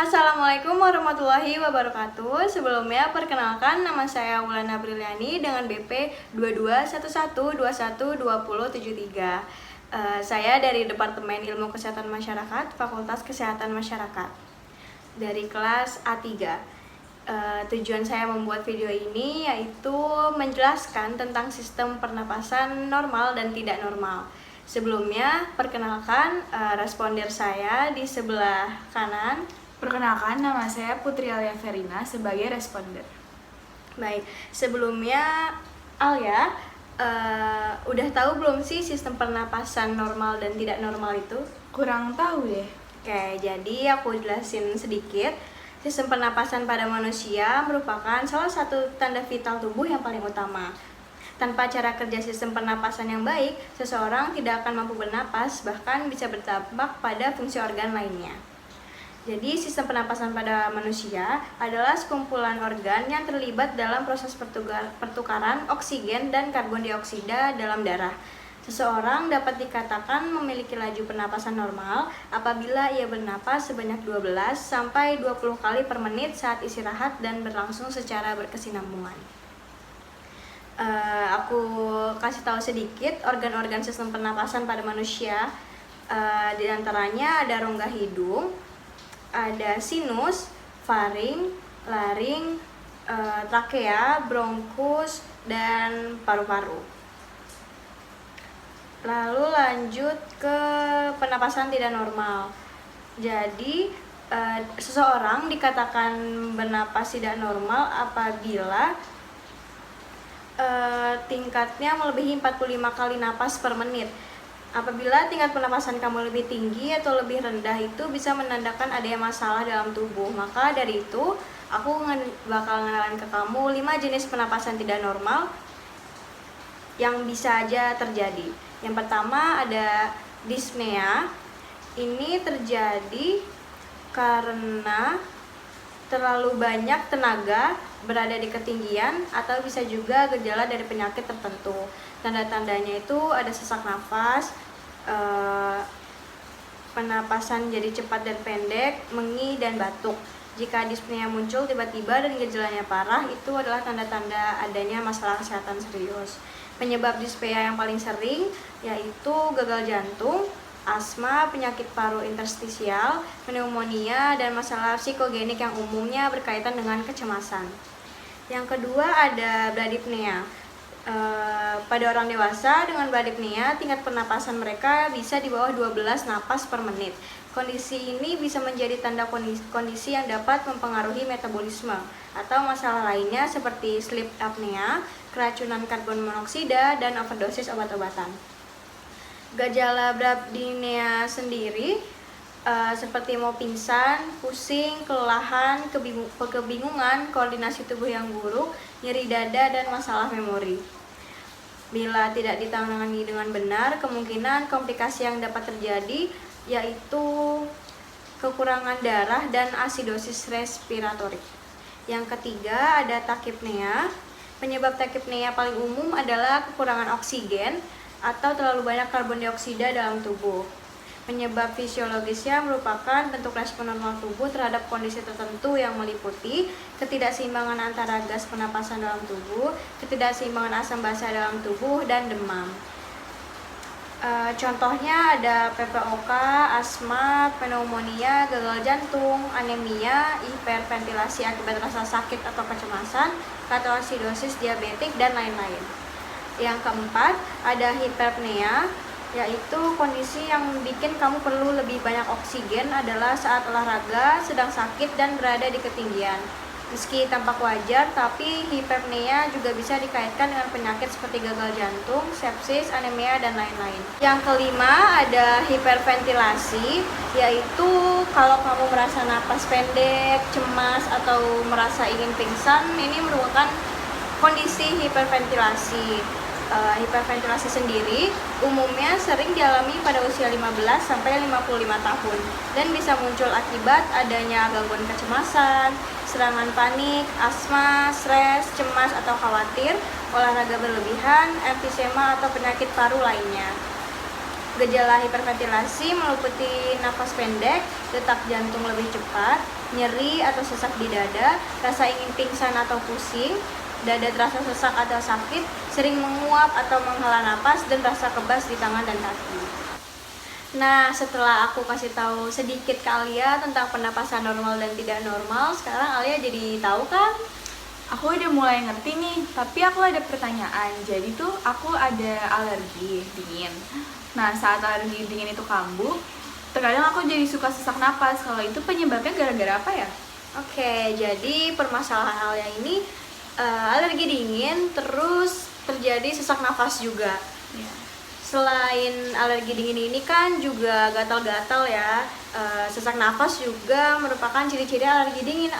Assalamualaikum warahmatullahi wabarakatuh. Sebelumnya perkenalkan, nama saya Wulana Briliani dengan BP 2211212073. Saya dari Departemen Ilmu Kesehatan Masyarakat, Fakultas Kesehatan Masyarakat, dari kelas A3. Tujuan saya membuat video ini yaitu menjelaskan tentang sistem pernapasan normal dan tidak normal. Sebelumnya, perkenalkan responder saya di sebelah kanan. Perkenalkan, nama saya Putri Alia Verina sebagai responder. Baik, sebelumnya Alia, udah tahu belum sih sistem pernapasan normal dan tidak normal itu? Kurang tahu deh. Oke, jadi aku jelasin sedikit. Sistem pernapasan pada manusia merupakan salah satu tanda vital tubuh yang paling utama. Tanpa cara kerja sistem pernapasan yang baik, seseorang tidak akan mampu bernapas, bahkan bisa berdampak pada fungsi organ lainnya. Jadi, sistem pernapasan pada manusia adalah sekumpulan organ yang terlibat dalam proses pertukaran oksigen dan karbon dioksida dalam darah. Seseorang dapat dikatakan memiliki laju pernapasan normal apabila ia bernapas sebanyak 12 sampai 20 kali per menit saat istirahat dan berlangsung secara berkesinambungan. Aku kasih tahu sedikit organ-organ sistem pernapasan pada manusia. Di antaranya ada rongga hidung, ada sinus, faring, laring, trakea, bronkus, dan paru-paru. Lalu lanjut ke pernapasan tidak normal. Jadi, seseorang dikatakan bernapas tidak normal apabila tingkatnya melebihi 45 kali napas per menit. Apabila tingkat pernapasan kamu lebih tinggi atau lebih rendah, itu bisa menandakan adanya masalah dalam tubuh. Maka dari itu, aku bakal ngenalin ke kamu 5 jenis pernapasan tidak normal yang bisa aja terjadi. Yang pertama ada dyspnea. Ini terjadi karena terlalu banyak tenaga berada di ketinggian atau bisa juga gejala dari penyakit tertentu. Tanda-tandanya itu ada sesak nafas, penapasan jadi cepat dan pendek, mengi, dan batuk. Jika dyspnea muncul tiba-tiba dan gejalanya parah, itu adalah tanda-tanda adanya masalah kesehatan serius. Penyebab dyspnea yang paling sering yaitu gagal jantung, asma, penyakit paru interstisial, pneumonia, dan masalah psikogenik yang umumnya berkaitan dengan kecemasan. Yang kedua ada bradypnea. Pada orang dewasa dengan bradypnea, tingkat pernapasan mereka bisa di bawah 12 napas per menit. Kondisi ini bisa menjadi tanda kondisi yang dapat mempengaruhi metabolisme atau masalah lainnya seperti sleep apnea, keracunan karbon monoksida, dan overdosis obat-obatan. Gejala bradypnea sendiri seperti mau pingsan, pusing, kelelahan, kebingungan, koordinasi tubuh yang buruk, nyeri dada, dan masalah memori. Bila tidak ditangani dengan benar, kemungkinan komplikasi yang dapat terjadi yaitu kekurangan darah dan asidosis respiratorik. Yang ketiga ada tachypnea. Penyebab tachypnea paling umum adalah kekurangan oksigen atau terlalu banyak karbon dioksida dalam tubuh. Penyebab fisiologisnya merupakan bentuk respon normal tubuh terhadap kondisi tertentu yang meliputi ketidakseimbangan antara gas pernapasan dalam tubuh, ketidakseimbangan asam basa dalam tubuh, dan demam. Contohnya ada PPOK, asma, pneumonia, gagal jantung, anemia, hiperventilasi akibat rasa sakit atau kecemasan, ketoasidosis diabetik, dan lain-lain. Yang keempat ada hiperpnea, yaitu kondisi yang bikin kamu perlu lebih banyak oksigen adalah saat olahraga, sedang sakit, dan berada di ketinggian. Meski tampak wajar, tapi hiperpnea juga bisa dikaitkan dengan penyakit seperti gagal jantung, sepsis, anemia, dan lain-lain. Yang kelima ada hiperventilasi, yaitu kalau kamu merasa napas pendek, cemas, atau merasa ingin pingsan, ini merupakan kondisi hiperventilasi. Hiperventilasi sendiri umumnya sering dialami pada usia 15 sampai 55 tahun dan bisa muncul akibat adanya gangguan kecemasan, serangan panik, asma, stres, cemas atau khawatir, olahraga berlebihan, emfisema atau penyakit paru lainnya. Gejala hiperventilasi meliputi napas pendek, detak jantung lebih cepat, nyeri atau sesak di dada, rasa ingin pingsan atau pusing, dada terasa sesak atau sakit, sering menguap atau menghela napas, dan rasa kebas di tangan dan kaki. Nah, setelah aku kasih tahu sedikit ke Alia tentang pernapasan normal dan tidak normal, sekarang Alia jadi tahu kan? Aku udah mulai ngerti nih, tapi aku ada pertanyaan. Jadi tuh aku ada alergi dingin. Nah, saat alergi dingin itu kambuh, terkadang aku jadi suka sesak napas. Kalau itu penyebabnya gara-gara apa ya? Oke, jadi permasalahan Alia ini alergi dingin terus terjadi sesak nafas juga. Ya. Selain alergi dingin ini kan juga gatal-gatal ya. Sesak nafas juga merupakan ciri-ciri alergi dingin.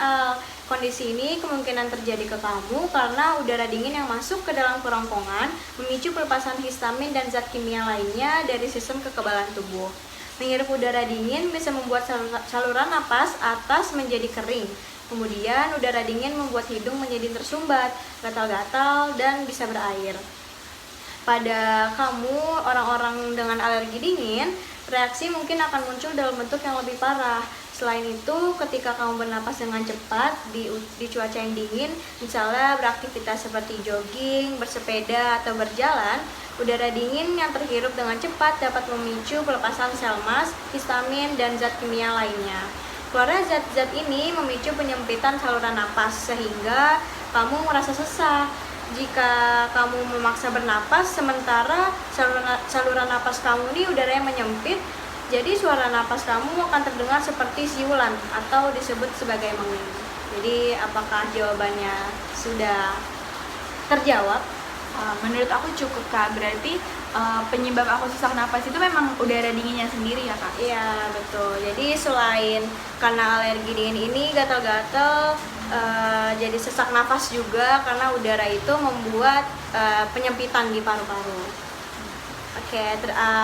Kondisi ini kemungkinan terjadi ke kamu karena udara dingin yang masuk ke dalam kerongkongan memicu pelepasan histamin dan zat kimia lainnya dari sistem kekebalan tubuh. Menghirup udara dingin bisa membuat saluran napas atas menjadi kering. Kemudian udara dingin membuat hidung menjadi tersumbat, gatal-gatal, dan bisa berair. Pada kamu, orang-orang dengan alergi dingin, reaksi mungkin akan muncul dalam bentuk yang lebih parah. Selain itu, ketika kamu bernapas dengan cepat di cuaca yang dingin, misalnya beraktivitas seperti jogging, bersepeda, atau berjalan, udara dingin yang terhirup dengan cepat dapat memicu pelepasan sel emas, histamin, dan zat kimia lainnya. Keluarnya zat-zat ini memicu penyempitan saluran napas, sehingga kamu merasa sesak. Jika kamu memaksa bernapas, sementara saluran napas kamu ini udaranya menyempit, jadi suara napas kamu akan terdengar seperti siulan atau disebut sebagai menging. Jadi apakah jawabannya sudah terjawab? Menurut aku cukup, Kak. Berarti penyebab aku sesak napas itu memang udara dinginnya sendiri ya, Kak? Iya, betul. Jadi selain karena alergi dingin ini gatal-gatal, jadi sesak nafas juga karena udara itu membuat penyempitan di paru-paru. Oke,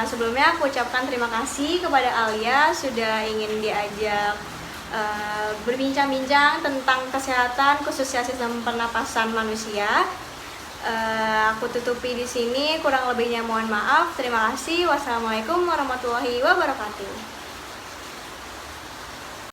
sebelumnya aku ucapkan terima kasih kepada Alia sudah ingin diajak berbincang-bincang tentang kesehatan khususnya sistem pernapasan manusia. Aku tutupi di sini, kurang lebihnya mohon maaf. Terima kasih. Wassalamualaikum warahmatullahi wabarakatuh.